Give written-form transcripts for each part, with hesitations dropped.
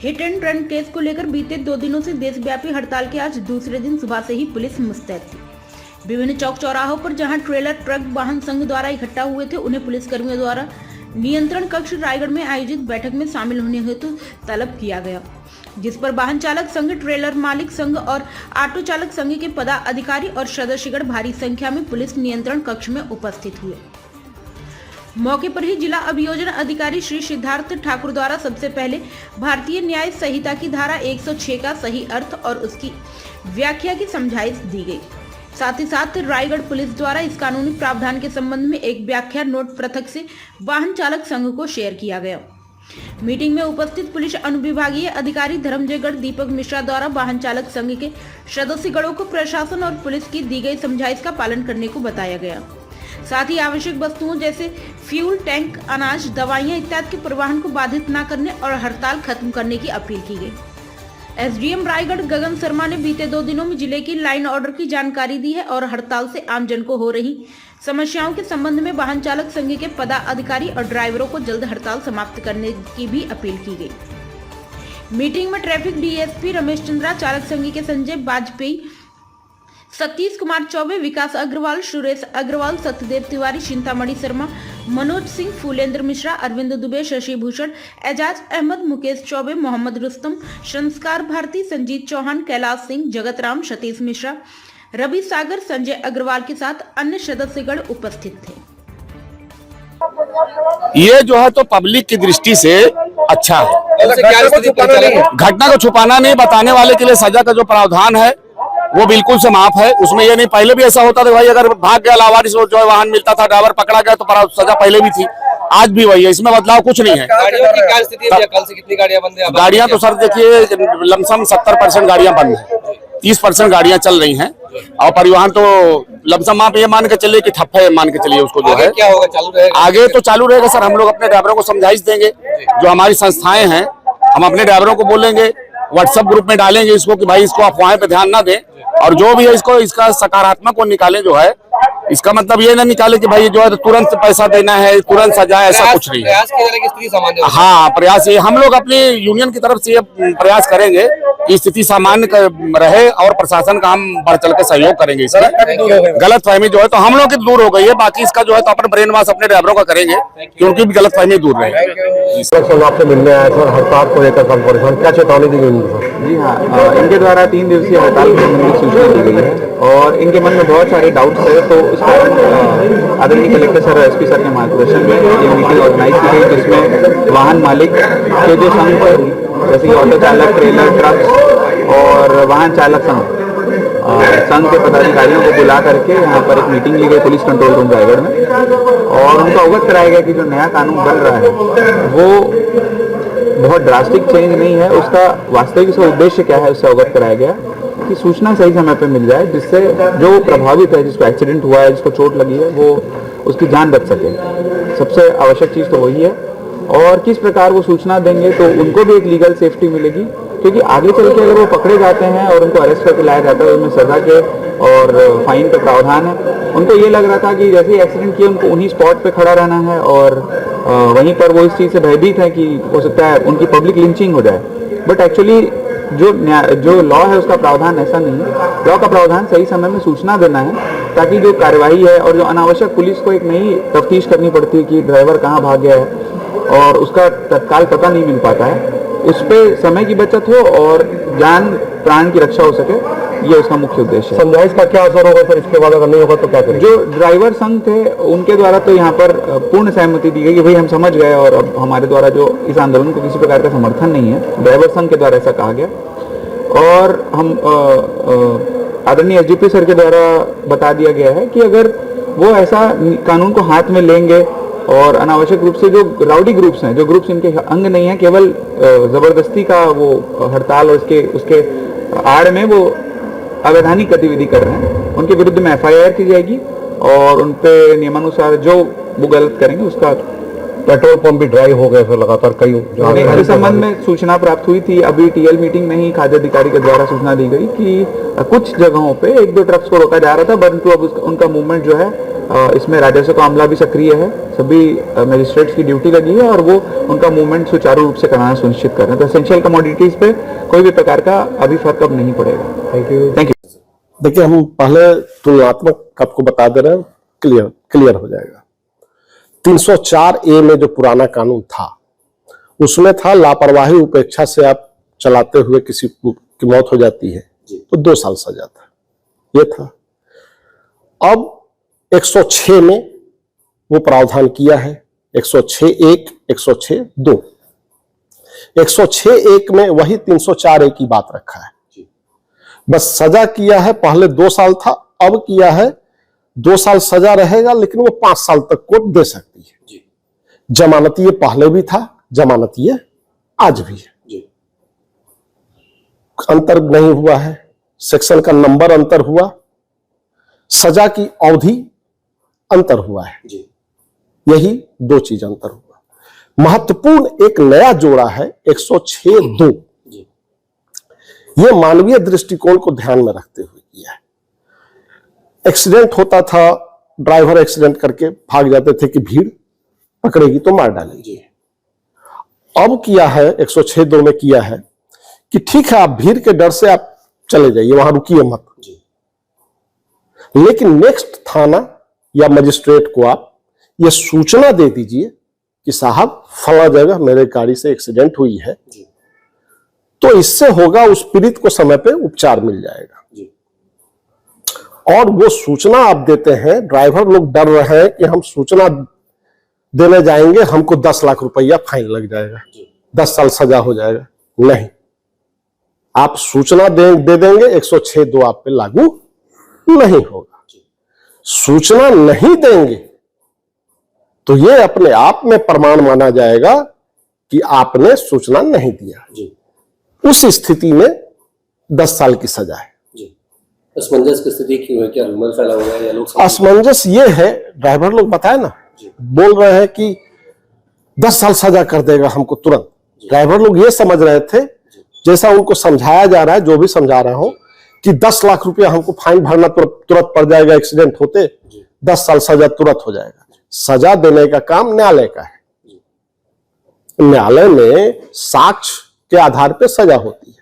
Hit and run case को लेकर बीते 2 दिनों से देशव्यापी हड़ताल के आज दूसरे दिन सुबह से ही पुलिस मुस्तैद थी। विभिन्न चौक चौराहों पर जहां ट्रेलर ट्रक वाहन संघ द्वारा इकट्ठा हुए थे, उन्हें पुलिसकर्मियों द्वारा नियंत्रण कक्ष रायगढ़ में आयोजित बैठक में शामिल होने हेतु तलब किया गया, जिस पर वाहन चालक संघ, ट्रेलर मालिक संघ और ऑटो चालक संघ के पदाधिकारी और सदस्यगण भारी संख्या में पुलिस नियंत्रण कक्ष में उपस्थित हुए। मौके पर ही जिला अभियोजन अधिकारी श्री सिद्धार्थ ठाकुर द्वारा सबसे पहले भारतीय न्याय संहिता की धारा 106 का सही अर्थ और उसकी व्याख्या की समझाइश दी गई। साथ ही साथ रायगढ़ पुलिस द्वारा इस कानूनी प्रावधान के संबंध में एक व्याख्या नोट पृथक से वाहन चालक संघ को शेयर किया गया। मीटिंग में उपस्थित पुलिस अनुविभागीय अधिकारी धर्मजयगढ़ दीपक मिश्रा द्वारा वाहन चालक संघ के सदस्यगणों को प्रशासन और पुलिस की दी गई समझाइश का पालन करने को बताया गया। साथ ही आवश्यक वस्तुओं जैसे फ्यूल टैंक, अनाज, दवाइयां इत्यादि के परिवहन को बाधित न करने और हड़ताल खत्म करने की अपील की गई। एसडीएम रायगढ़ गगन शर्मा ने बीते 2 दिनों में जिले की लाइन ऑर्डर की जानकारी दी है और हड़ताल से आमजन को हो रही समस्याओं के संबंध में वाहन चालक संघ के पदाधिकारी और ड्राइवरों को जल्द हड़ताल समाप्त करने की भी अपील की गई। मीटिंग में ट्रैफिक डीएसपी रमेश चंद्रा, चालक संघ के संजय वाजपेयी, सतीश कुमार चौबे, विकास अग्रवाल, सुरेश अग्रवाल, सत्यदेव तिवारी, चिंतामणि शर्मा, मनोज सिंह, फूलेंद्र मिश्रा, अरविंद दुबे, शशि भूषण, एजाज अहमद, मुकेश चौबे, मोहम्मद रुस्तम, संस्कार भारती, संजीत चौहान, कैलाश सिंह, जगत राम, सतीश मिश्रा, रवि सागर, संजय अग्रवाल के साथ अन्य सदस्यगण उपस्थित थे। ये जो है तो पब्लिक की दृष्टि से अच्छा है। घटना को छुपाना नहीं, बताने वाले के लिए सजा का जो प्रावधान है वो बिल्कुल से माफ है। उसमें ये नहीं, पहले भी ऐसा होता था भाई, अगर भाग गया लावारिस जो है वाहन मिलता था, ड्राइवर पकड़ा गया तो सजा पहले भी थी, आज भी वही है, इसमें बदलाव कुछ नहीं है। गाड़ियों की क्या स्थिति है? कल से कितनी गाड़ियां बंद है? गाड़ियां तो सर देखिए लमसम 70% गाड़ियां बंद है, 30% गाड़ियां चल रही हैं और परिवहन तो लमसम आप ये मान के चलिए कि ठप्प है, मान के चलिए उसको जो है। क्या होगा? चालू रहेगा? आगे तो चालू रहेगा सर। हम लोग अपने ड्राइवरों को समझाइश देंगे, जो हमारी संस्थाएं हैं हम अपने ड्राइवरों को बोलेंगे, व्हाट्सएप ग्रुप में डालेंगे इसको कि भाई इसको अफवाहें पे ध्यान ना दें और जो भी है इसका सकारात्मक को निकालें। जो है इसका मतलब ये ना निकाले कि भाई जो है तो तुरंत पैसा देना है, तुरंत सजा, ऐसा कुछ नहीं। प्रयास किया जाएगा कि स्थिति सामान्य हो। हाँ, प्रयास ये हम लोग अपनी यूनियन की तरफ से ये प्रयास करेंगे कि स्थिति सामान्य रहे और प्रशासन का हम बढ़ चढ़ के सहयोग करेंगे। इसमें गलत फहमी जो है तो हम लोग की दूर हो गई है, बाकी इसका जो है तो अपने ब्रेन वॉश अपने ड्राइवरों का करेंगे कि उनकी भी गलत फहमी दूर रहे। आपसे मिलने आए थे हड़ताल को लेकर कॉर्पोरेशन क्या चेतावनी दी गई? जी हाँ, इनके द्वारा 3 दिवसीय हड़ताल की संबंधित सूचना दी गई है और इनके मन में बहुत सारे डाउट्स है, तो इस कारण आदरणीय कलेक्टर सर और एसपी सर के मार्गदर्शन में ये मीटिंग ऑर्गेनाइज की गई, जिसमें वाहन मालिक के जो संघ जैसे ऑटो चालक, ट्रेलर, ट्रक और वाहन चालक संघ के पदाधिकारियों को बुला करके यहाँ पर एक मीटिंग ली गई पुलिस कंट्रोल रूम रायगढ़ में और उनको अवगत कराया गया कि जो नया कानून बन रहा है वो बहुत ड्रास्टिक चेंज नहीं है, उसका वास्तविक उद्देश्य क्या है उससे अवगत कराया गया कि सूचना सही समय पे मिल जाए, जिससे जो प्रभावित है, जिसको एक्सीडेंट हुआ है, जिसको चोट लगी है, वो उसकी जान बच सके। सबसे आवश्यक चीज़ तो वही है और किस प्रकार वो सूचना देंगे तो उनको भी एक लीगल सेफ्टी मिलेगी, क्योंकि आगे चल के अगर वो पकड़े जाते हैं और उनको अरेस्ट करके लाया जाता है, उसमें सजा के और फाइन का प्रावधान है। उनको ये लग रहा था कि जैसे ही एक्सीडेंट किया उनको उन्हीं स्पॉट पे खड़ा रहना है और वहीं पर वो इस चीज़ से भयभीत है कि हो सकता है उनकी पब्लिक लिंचिंग हो जाए, बट एक्चुअली जो लॉ है उसका प्रावधान ऐसा नहीं है। लॉ का प्रावधान सही समय में सूचना देना है ताकि जो कार्रवाई है और जो अनावश्यक पुलिस को एक नई तफ्तीश करनी पड़ती है कि ड्राइवर कहाँ भाग गया है और उसका तत्काल पता नहीं मिल पाता है, उस पर समय की बचत हो और जान प्राण की रक्षा हो सके, ये उसका मुख्य उद्देश्य है। समझाइश का क्या असर होगा सर इसके बाद? अगर नहीं होगा तो क्या करें? जो ड्राइवर संघ थे उनके द्वारा तो यहाँ पर पूर्ण सहमति दी गई कि भाई हम समझ गए और अब हमारे द्वारा जो इस आंदोलन को किसी प्रकार का समर्थन नहीं है, ड्राइवर संघ के द्वारा ऐसा कहा गया और हम आदरणीय एसडीपी सर के द्वारा बता दिया गया है कि अगर वो ऐसा कानून को हाथ में लेंगे और अनावश्यक रूप से जो राउडी ग्रुप्स हैं, जो ग्रुप्स इनके अंग नहीं है, केवल जबरदस्ती का वो हड़ताल और उसके आड़ में वो अवैधानिक गतिविधि कर रहे हैं, उनके विरुद्ध में एफआईआर की जाएगी और उन पे नियमानुसार जो वो गलत करेंगे उसका। पेट्रोल पंप भी ड्राई हो गए लगातार कई इस संबंध में सूचना प्राप्त हुई थी। अभी टीएल मीटिंग में ही खाद्य अधिकारी के द्वारा सूचना दी गई कि कुछ जगहों पे 1-2 ट्रक्स को रोका जा रहा था, परंतु अब उनका मूवमेंट जो है इसमें राजस्व का मामला भी सक्रिय है, सभी मजिस्ट्रेट्स की ड्यूटी लगी है और वो उनका मूवमेंट सुचारू रूप से कराना सुनिश्चित कर रहे हैं। तो एसेंशियल कमोडिटीज पे कोई भी प्रकार का अभी फर्क अब नहीं पड़ेगा। Thank you. देखिए, हम पहले तुलनात्मक आपको बता दे रहे हैं, क्लियर हो जाएगा। 304A में जो पुराना कानून था उसमें था लापरवाही उपेक्षा से आप चलाते हुए किसी की मौत हो जाती है तो 2 साल सजा था, ये था। अब 106 में वो प्रावधान किया है, 106(1), 106(2). 106(1) में वही 304A की बात रखा है, बस सजा किया है, पहले 2 साल था, अब किया है 2 साल सजा रहेगा, लेकिन वो 5 साल तक कोर्ट दे सकती है। जमानती पहले भी था, जमानती आज भी है, अंतर नहीं हुआ है, सेक्शन का नंबर अंतर हुआ, सजा की अवधि अंतर हुआ है, यही 2 चीज अंतर हुआ। महत्वपूर्ण एक नया जोड़ा है 106(2). ये मानवीय दृष्टिकोण को ध्यान में रखते हुए किया है। एक्सीडेंट होता था, ड्राइवर एक्सीडेंट करके भाग जाते थे कि भीड़ पकड़ेगी तो मार डालेगी। अब किया है 106(2) में किया है कि ठीक है, आप भीड़ के डर से आप चले जाइए, वहां रुकिए मत, लेकिन नेक्स्ट थाना या मजिस्ट्रेट को आप ये सूचना दे दीजिए कि साहब फला जगह मेरे गाड़ी से एक्सीडेंट हुई है, तो इससे होगा उस पीड़ित को समय पे उपचार मिल जाएगा। और वो सूचना आप देते हैं, ड्राइवर लोग डर रहे हैं कि हम सूचना देने जाएंगे हमको 10 लाख रुपया फाइन लग जाएगा, 10 साल सजा हो जाएगा। नहीं, आप सूचना दे देंगे, 106(2) आप पे लागू नहीं होगा। सूचना नहीं देंगे तो ये अपने आप में प्रमाण माना जाएगा कि आपने सूचना नहीं दिया। उस स्थिति में 10 साल की सजा है। असमंजस की स्थिति क्यों है? क्या रूमर फैला हुआ है या लोग? असमंजस ये है, ड्राइवर लोग बताए ना, बोल रहे हैं कि 10 साल सजा कर देगा हमको तुरंत। ड्राइवर लोग ये समझ रहे थे, जैसा उनको समझाया जा रहा है, जो भी समझा रहा हूं, कि 10 लाख रुपया हमको फाइन भरना तुरंत पड़ जाएगा, एक्सीडेंट होते 10 साल सजा तुरंत हो जाएगा। सजा देने का काम न्यायालय का है। न्यायालय में साक्ष्य के आधार पर सजा होती है।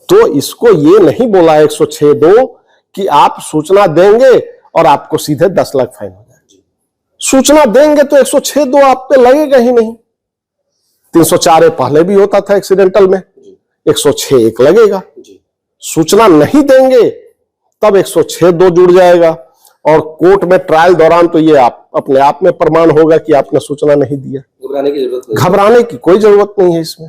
तो इसको ये नहीं बोला 106(2) कि आप सूचना देंगे और आपको सीधे 10 लाख फाइन हो जाएगा। सूचना देंगे तो 106(2) आप पे लगेगा ही नहीं। 304A पहले भी होता था एक्सीडेंटल में, 106(1) लगेगा। सूचना नहीं देंगे तब 106(2) जुड़ जाएगा, और कोर्ट में ट्रायल दौरान तो ये आप अपने आप में प्रमाण होगा कि आपने सूचना नहीं दिया। घबराने की कोई जरूरत नहीं है इसमें।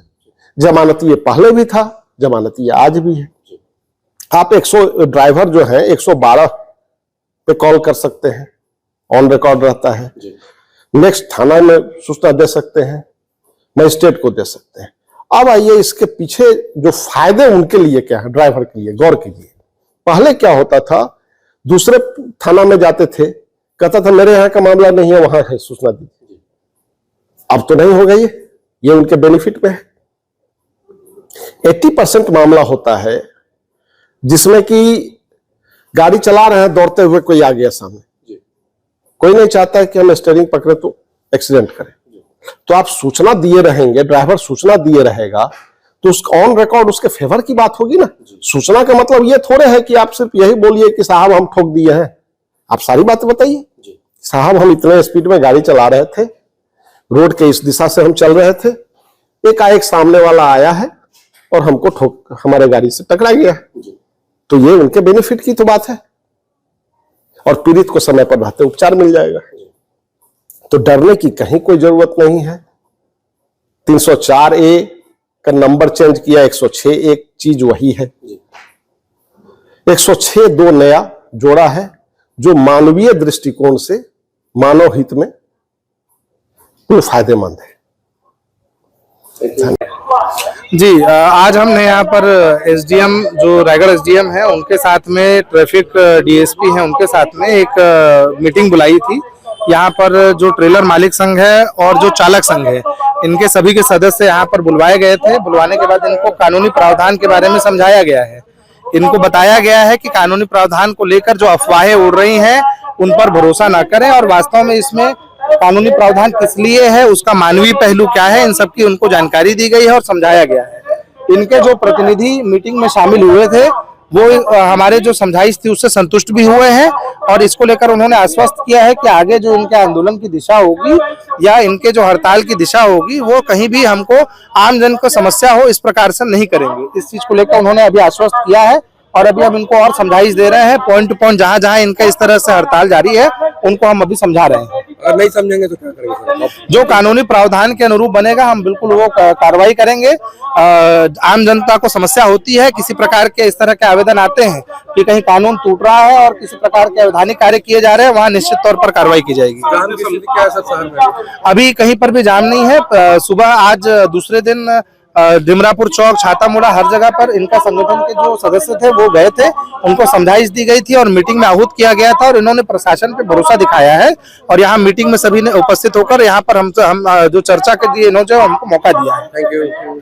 जमानती पहले भी था, जमानती आज भी है। आप ड्राइवर जो है 112 पे कॉल कर सकते हैं, ऑन रिकॉर्ड रहता है। नेक्स्ट थाना में सूचना दे सकते हैं, मजिस्ट्रेट को दे सकते हैं। अब आइए इसके पीछे जो फायदे उनके लिए क्या है, ड्राइवर के लिए गौर कीजिए। पहले क्या होता था, दूसरे थाना में जाते थे, कहता था मेरे यहाँ का मामला नहीं है, वहां है, सूचना दीजिए। अब तो नहीं होगा, ये उनके बेनिफिट में है। 80% मामला होता है जिसमें कि गाड़ी चला रहे हैं, दौड़ते हुए कोई आ गया सामने, कोई नहीं चाहता है कि हम स्टीयरिंग पकड़े तो एक्सीडेंट करें। तो आप सूचना दिए रहेंगे, ड्राइवर सूचना दिए रहेगा, तो उसका ऑन रिकॉर्ड उसके फेवर की बात होगी ना। सूचना का मतलब ये थोड़े है कि आप सिर्फ यही बोलिए कि साहब हम ठोक दिए हैं, आप सारी बातें बताइए। साहब हम इतने स्पीड में गाड़ी चला रहे थे, रोड के इस दिशा से हम चल रहे थे, एकाएक सामने वाला आया है और हमको हमारे गाड़ी से टकरा गया। तो ये उनके बेनिफिट की तो बात है, और पीड़ित को समय पर रहते उपचार मिल जाएगा। तो डरने की कहीं कोई जरूरत नहीं है। 304A का नंबर चेंज किया, 106(1) चीज वही है। 106(2) नया जोड़ा है जो मानवीय दृष्टिकोण से मानव हित में फायदेमंद है। जी, आज हमने यहाँ पर एसडीएम जो रायगढ़ एसडीएम है उनके साथ में ट्रैफिक डीएसपी हैं उनके साथ में एक मीटिंग बुलाई थी। यहाँ पर जो ट्रेलर मालिक संघ है और जो चालक संघ है, इनके सभी के सदस्य यहाँ पर बुलवाए गए थे। बुलवाने के बाद इनको कानूनी प्रावधान के बारे में समझाया गया है। इनको बताया गया है कि कानूनी प्रावधान को लेकर जो अफवाहें उड़ रही हैं उन पर भरोसा ना करें और वास्तव में इसमें कानूनी प्रावधान किस लिए है, उसका मानवीय पहलू क्या है, इन सब की उनको जानकारी दी गई है और समझाया गया है। इनके जो प्रतिनिधि मीटिंग में शामिल हुए थे वो हमारे जो समझाइश थी उससे संतुष्ट भी हुए हैं और इसको लेकर उन्होंने आश्वस्त किया है कि आगे जो इनके आंदोलन की दिशा होगी या इनके जो हड़ताल की दिशा होगी वो कहीं भी हमको आम जन को समस्या हो इस प्रकार से नहीं करेंगे। इस चीज को लेकर उन्होंने अभी आश्वस्त किया है और अभी हम इनको और समझाइश दे रहे हैं, पॉइंट टू पॉइंट जहां जहां इनका इस तरह से हड़ताल जारी है उनको हम अभी समझा रहे हैं। और नहीं समझेंगे तो क्या करेंगे? जो कानूनी प्रावधान के अनुरूप बनेगा हम बिल्कुल वो कार्रवाई करेंगे। आम जनता को समस्या होती है, किसी प्रकार के इस तरह के आवेदन आते हैं कि कहीं कानून टूट रहा है और किसी प्रकार के अवैधानिक कार्य किए जा रहे हैं, वहां निश्चित तौर पर कार्रवाई की जाएगी। जाम की स्थिति क्या है सर शहर में? अभी कहीं पर भी जाम नहीं है। सुबह आज दूसरे दिन डिमरापुर चौक, छाता मुड़ा, हर जगह पर इनका संगठन के जो सदस्य थे वो गए थे, उनको समझाइश दी गई थी और मीटिंग में आहूत किया गया था और इन्होंने प्रशासन पे भरोसा दिखाया है और यहाँ मीटिंग में सभी ने उपस्थित होकर यहाँ पर हम जो चर्चा के लिए इन्होंने हमको मौका दिया है। Thank you.